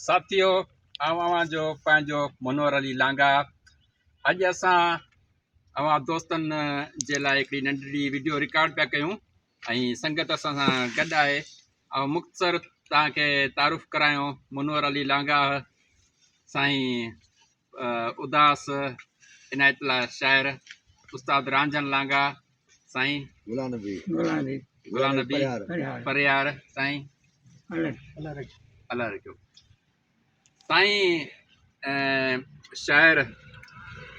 साथियों अवां जो पंहिंजो मनोहर अली लांगा अॼु असां अवां दोस्तनि जे लाइ हिकिड़ी नंढड़ी वीडियो रिकॉर्ड पिया कयूं ऐं संगत असां सां गॾु आहे ऐं मुख़्तसर तव्हांखे तारुफ़ करायूं मनोहर अली लांगा साईं उदास इनायतुल्ला शाइर उस्ताद रांझन लांगा साईं गुलाम नबी परियार साईं अल्लाह रखियो साईं शाइर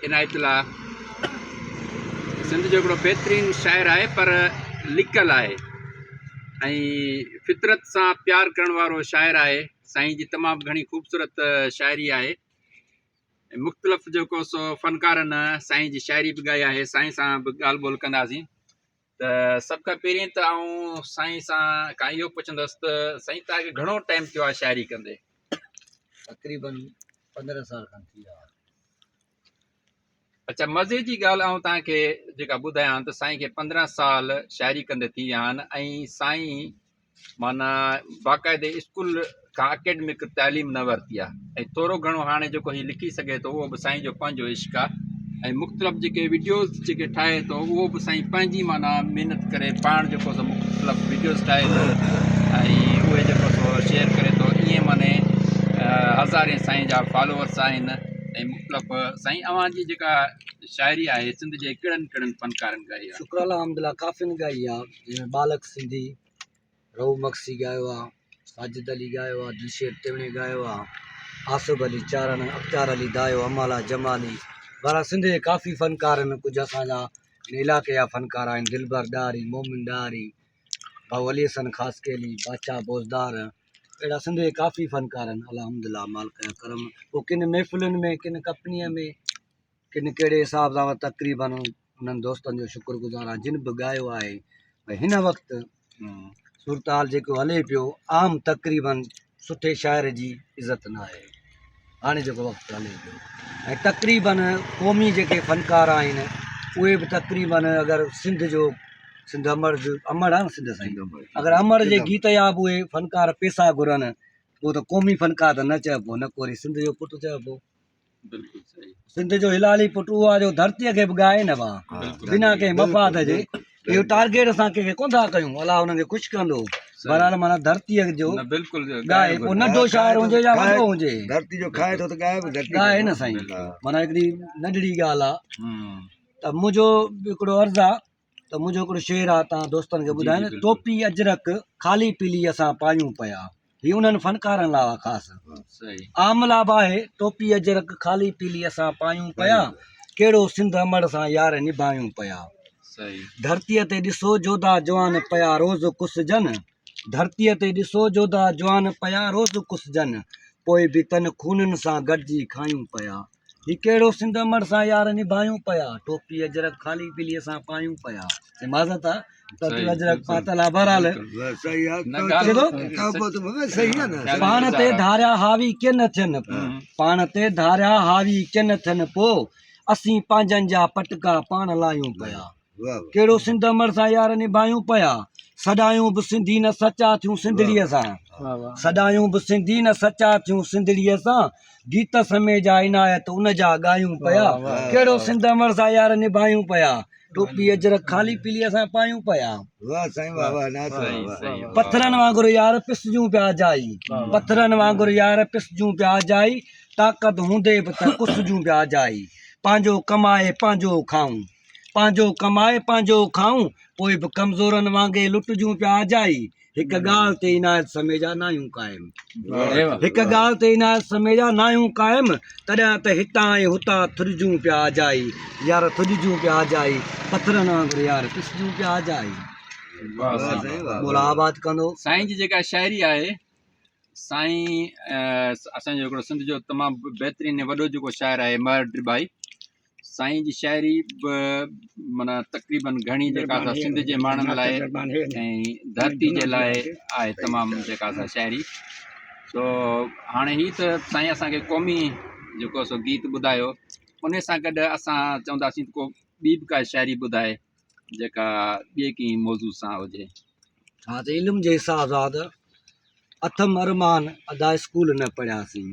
इनायतुल्ला सिंध जो हिकिड़ो बहितरीनु शाइर आहे पर लिकल आहे ऐं फितरत सां प्यार करण वारो शाइर आहे। साईं जी तमामु घणी ख़ूबसूरत शाइरी आहे। मुख़्तलिफ़ जेको सो फ़नकारनि साईं जी शाइरी बि ॻाई आहे। साईं सां बि ॻाल्हि ॿोल कंदासीं त सभ खां पहिरीं त आउं साईं सां का इहो पुछंदुसि त साईं तव्हांखे घणो टाइम थियो आहे शाइरी कंदे? तक़रीबन 15 साल खन थी विया। अच्छा, मज़े जी ॻाल्हि आउं तव्हांखे जेका ॿुधायां त साईं खे 15 साल शाइरी कंदे थी विया आहिनि ऐं साईं माना बाक़ाइदे स्कूल खां अकेडमिक तालीम न वरिती आहे ऐं थोरो घणो हाणे जेको हीउ लिखी सघे थो उहो बि साईं जो पंहिंजो इश्क़ आहे ऐं मुख़्तलिफ़ जेके वीडियोज़ जेके ठाहे थो उहो बि साईं पंहिंजी माना महिनत करे पाण जेको सो मुख़्तलिफ़ वीडियोज़ ठाहे थो ऐं उहे जेको सो शेयर करे थो। ईअं माने हज़ारे साईं जा फॉलोअर्स आहिनि ऐं मुख़्तलिफ़ साईं अवां जी जेका शाइरी आहे सिंध जे कहिड़नि कहिड़नि फ़नकारनि ॻाई आहे? शुक्र अल्हम्दुलिल्लाह काफ़ियुनि ॻाई आहे। जीअं बालक सिंधी, रहू मक्सी ॻायो आहे, साजिद अली ॻायो आहे, दिलशेर तिवणे ॻायो आहे, आसिफ अली चारण, अख़्तियार अली दायो, अमाला जमाली। बारा सिंध जे काफ़ी फ़नकार आहिनि। कुझु असांजा इलाइक़े जा फ़नकार आहिनि। दिलबर ॾारी, मोमिन ॾारी, भाऊ अली हसन ख़ासकेली, बादशाह बोज़दार, अहिड़ा सिंध जे काफ़ी फ़नकार आहिनि। अल्हम्दुलिल्लाह मालिक जो करम। पोइ किन महफ़िलुनि में, किन कंपनीअ में, किन कहिड़े हिसाब सां तक़रीबन उन्हनि दोस्तनि जो शुक्रगुज़ार आहे जिन बि ॻायो आहे। भई हिन वक़्तु सूरत हाल जेको हले पियो आम तक़रीबन सुठे शाइर जी इज़त न आहे हाणे जेको वक़्तु हले पियो। ऐं तक़रीबन क़ौमी जेके फ़नकार आहिनि उहे बि तक़रीबन अगरि सिंध अमर आहे न सिंध साईं, अगरि अमर जे गीत जा बि उहे फ़नकार पैसा घुरनि पोइ त क़ौमी फ़नकार त न चइबो, न को वरी सिंध जो पुटु चइबो। बिल्कुलु सही। सिंध जो हिलाली पुटु उहो आहे जो धरतीअ खे बि ॻाए न भाउ, बिना कंहिं मफ़ाद जे। इहो टारगेट असां कंहिंखे कोन था कयूं, अलाह हुननि खे ख़ुशि कंदो। बहरहाल माना धरतीअ जो ॻाए, पोइ नंढो शाइर हुजे या वॾो हुजे, धरती जो खाए थो त ॻाए न साईं। माना हिकिड़ी नंढड़ी ॻाल्हि आहे त मुंहिंजो हिकिड़ो अर्ज़ु आहे त मुंहिंजो हिकिड़ो शेर आहे तव्हां दोस्तनि खे ॿुधायां। टोपी अजरक ख़ाली पीली असां पायूं पिया, हीअ उन्हनि फ़नकारनि लाइ आहे ख़ासि। आमला बि आहे, टोपी अजरक ख़ाली पीली असां पायूं पिया, कहिड़ो सिंध अमड़ सां यार निभायूं पिया। धरतीअ ते ॾिसो जोधा जवान पिया रोज़ कुसजन, धरतीअ ते ॾिसो जोधा जवान पिया रोज़ कुसजन, पोइ बि तन खूननि सां गॾिजी खायूं पिया। हीउ कहिड़ो सिंध अमड़ सां यार निभायूं पिया, टोपी अजरक ख़ाली पीली असां पायूं पिया। माज़त आहे अजरक पातल आहे। बहरहाल पाण ते धारिया हावी किन थियनि, पाण ते धारिया हावी किन थियनि, पोइ असीं पंहिंजनि जा पटका पाण लायूं पिया। कहिड़ो सिंध अमड़ सां यार निभायूं पिया, सदायूं बि सिंधी न सचा थियूं सिंधड़ीअ सां, सदायूं बि सिंधी न सचा थियूं सिंधड़ीअ सां, गीत समय जा इनायत उन जा ॻायूं पिया। कहिड़ो सिंध अमड़ सां यार निभायूं पिया, टोपी अजरक ख़ाली पीली असां पायूं पिया। पत्थरनि वांगुरु यार पिसजूं पिया जाई, पत्थरनि वांगुरु यार पिसजूं पिया जाई, ताक़त हूंदे बि त कुसजूं पिया जाई। पंहिंजो कमाए पंहिंजो खाऊं, पंहिंजो कमाए पंहिंजो खाऊं, पोइ बि कमज़ोरनि वांगुरु लुटजूं पिया जाई। हिकु ॻाल्हि ते इनायत समय जा नायूं क़ाइम, हिकु ॻाल्हि ते इनायत समय जा नायूं क़ाइम, तॾहिं त हितां ऐं हुतां थुरिजूं पिया जाई, यार थुरिजूं पिया जाई, पत्थरनि वांगुरु यार पिसजूं पिया जाई। मोला आबाद कंदो। साईं जी जेका शाइरी आहे, साईं असांजो हिकिड़ो सिंध जो तमामु बहितरीनु वॾो जेको शाइर आहे महर ड्रिबाई, साईं जी शाइरी बि माना तक़रीबन घणी जेका असां सिंध जे माण्हुनि लाइ ऐं धरती जे लाइ आहे तमामु जेका असां शाइरी। सो हाणे हीअ त साईं असांखे क़ौमी जेको सो गीत ॿुधायो, उन सां गॾु असां चवंदासीं को ॿी बि का शाइरी ॿुधाए जेका ॿिए कंहिं मौज़ू सां हुजे। हा त इल्म जे हिसाब सां त अथम अरमान अदा स्कूल न पढ़ियासीं,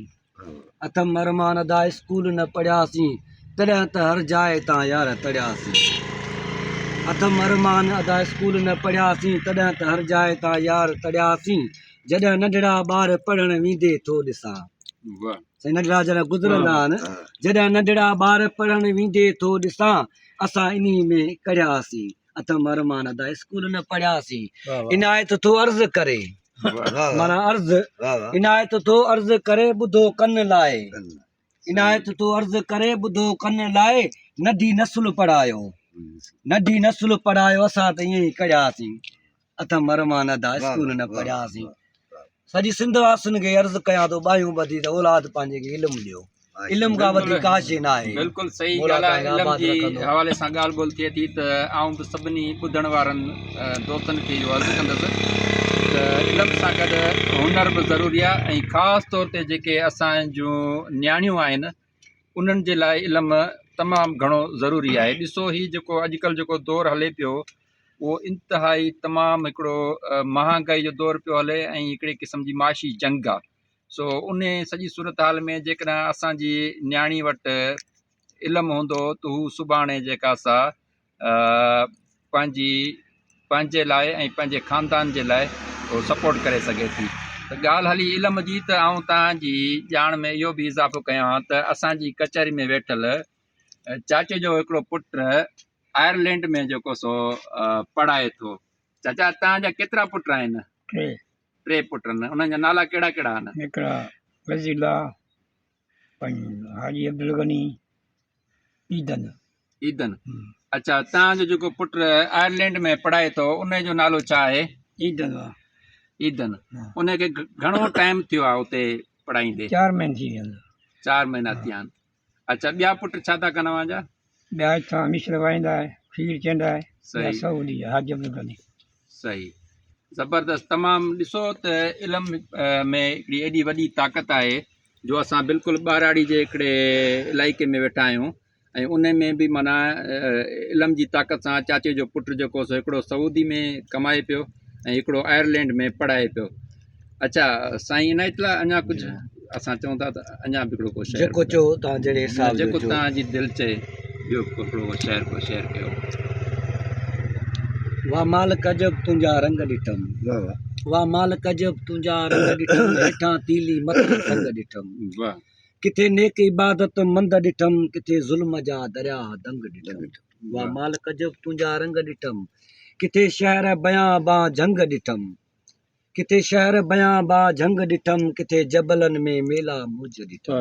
अथम अरमान अदा स्कूल न पढ़ियासीं, तॾहिं त हर जाइ तां यार तड़ियासीं। अथम अरमान अदा स्कूल न पढ़ियासीं, तॾहिं त हर जाइ तां यार तड़ियासीं। जॾहिं नंढड़ा ॿार पढ़ण वेंदे थो ॾिसां, वाह साईं नंढड़ा जॾहिं गुज़रंदा आहिनि, जॾहिं नंढड़ा ॿार पढ़ण वेंदे थो ॾिसां, असां इन्ही में कढ़ियासीं। अथम अरमान अदा स्कूल न पढ़ियासीं। इनायत थो अर्ज़ करे, माना अर्ज़ इनायत थो अर्ज़ करे ॿुधो कन लाए, इनायत थो अर्ज़ करे ॿुधो कन लाए, नंढी नस्ल पढ़ायो, नंढी नस्ल पढ़ायो, असां त ईअं ई कढ़ियासीं। अथम अरमान अदा स्कूल न पढ़ियासीं। सॼी सिंध वासियुनि खे अर्ज़ कयां थो, ॿाहियूं ॿधी त औलाद पंहिंजे खे इल्मु ॾियो, इल्म खां वधीक का शइ न आहे। बिल्कुलु सही ॻाल्हि आहे। इल्म जी हवाले सां ॻाल्हि ॿोल थिए थी त आउं बि सभिनी ॿुधण वारनि दोस्तनि खे इहो अर्ज़ु कंदुसि त इल्म सां गॾु हुनर बि ज़रूरी आहे, ऐं ख़ासि तौर ते जेके असां जूं नियाणियूं आहिनि उन्हनि जे लाइ इल्मु तमामु घणो ज़रूरी आहे। ॾिसो ही जेको अॼुकल्ह जेको दौरु हले पियो, उहो इंतिहाई तमामु हिकिड़ो महांगाई जो दौरु पियो हले ऐं हिकिड़े क़िस्म जी माशी जंग आहे। सो उन सॼी सूरत हाल में जेकॾहिं असांजी नियाणी वटि इल्मु हूंदो त हू सुभाणे जेका सा पंहिंजे लाइ ऐं पंहिंजे ख़ानदान जे लाइ उहो सपोर्ट करे सघे थी। त ॻाल्हि हली इल्म जी, त आउं तव्हांजी ॼाण में इहो बि इज़ाफ़ो कयां त असांजी कचहरी में वेठल चाचे जो हिकिड़ो पुटु आयरलैंड में जेको सो पढ़ाए थो। चाचा, तव्हांजा केतिरा पुट आहिनि? टे पुट आहिनि। उन्हनि जा नाला कहिड़ा कहिड़ा आहिनि? हिकिड़ा वज़ीला, हाजी अब्दुल गनी, ईदन। ईदन। अच्छा, तव्हांजो जेको पुटु आयरलैंड में पढ़ाए थो उन जो नालो छा आहे? ईदन। ईदन। उनखे घणो टाइम थियो आहे उते पढ़ाईंदे? 4 महीना थी विया। 4 महीना थिया आहिनि। अच्छा, ॿिया पुट छा था कनि अव्हांजा? ॿिया हितां मिस्र वाईंदा आहे, खीर चवंदा आहे। सही। सऊदी हाजी अब्दुल गनी। सही, ज़बरदस्त। तमामु ॾिसो त इल्म में हिकिड़ी एॾी वॾी ताक़त आहे जो असां बिल्कुलु ॿाराड़ी जे हिकिड़े इलाइक़े में वेठा आहियूं ऐं उन में बि माना इल्म जी ताक़त सां चाचे जो पुटु जेको सो हिकिड़ो सऊदी में कमाए पियो ऐं हिकिड़ो आयरलैंड में पढ़ाए पियो। अच्छा साईं, इन इतला अञा कुझु असां चऊं था त अञा बि हिकिड़ो को शइ जेको चओ तव्हां जहिड़े हिसाब जेको तव्हांजी दिलि चए ॿियो हिकिड़ो शेयर कयो। वाह मालिक जब तुंहिंजा रंग ॾिठम, वाह मालिक जब तुंहिंजा रंग ॾिठम, हेठां तीली मथे संग ॾिठम। वाह। किथे नेक इबादत मंद ॾिठम, किथे ज़ुल्म जा दरिया दंग ॾिठम। वाह मालिक जब तुंहिंजा रंग ॾिठम, किथे शहर बयां बा झंग ॾिठम, किथे शहर बयां बा झंग ॾिठम, किथे जबलनि में मेला मुझ ॾिठम।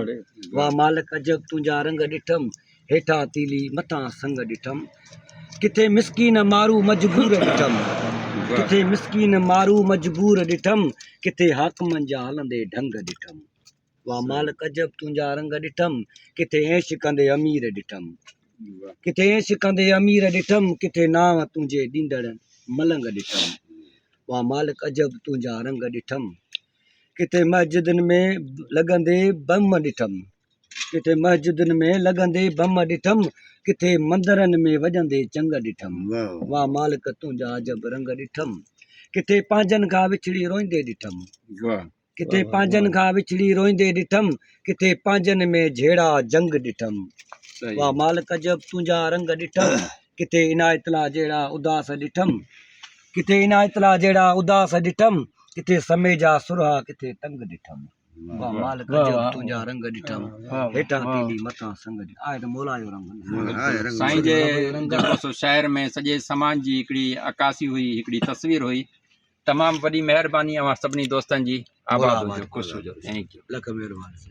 वाह मालिक जब तुंहिंजा रंग ॾिठम, हेठां तीली मथां संग ॾिठम। किथे मिसकीन मारू मजबूर ॾिठम, किथे मिसकीन मारू मजबूर ॾिठम, किथे हाकमनि जा हलंदे ढंग ॾिठम। वाह मालिक जब तुंहिंजा रंग ॾिठम, किथे ऐश कंदे अमीर ॾिठम, किथे ऐश कंदे अमीर ॾिठम, किथे नाव तुंहिंजे ॾींदड़ मलंग ॾिठम। वाह मालिक जब तुंहिंजा रंग ॾिठम, किथे मस्जिदनि में लॻंदे बम ॾिठम, किथे मस्जिदनि में लॻंदे बम ॾिठम, किथे मंदरनि में वॼंदे चंग ॾिठम। वाह मालिक तुंहिंजा अजब रंग ॾिठम, किथे पंहिंजनि खां विछड़ी रोईंदे ॾिठम, किथे पंहिंजनि खां विछड़ी रोईंदे ॾिठम, किथे पंहिंजनि में जहिड़ा जंग ॾिठम। वाह मालिक जब तुंहिंजा रंग ॾिठम, किथे इनायतला जहिड़ा उदास ॾिठम, किथे इनायतला जहिड़ा उदास ॾिठम, किथे समय जा सुरहा किथे तंग ॾिठम। वाह मालिक जब तुंहिंजा रंग ॾिठम, हेठां तीली मथां संग ॾिठम। आहे त मौला जो रंग। साईं जे जेको सो शहर में सॼे समाज जी हिकिड़ी अकासी हुई, हिकिड़ी तस्वीर हुई। तमामु वॾी महिरबानी अव्हां सभिनी दोस्तनि जी। आबाद हुजो, ख़ुशि हुजो। Thank U. लख महिरबानी।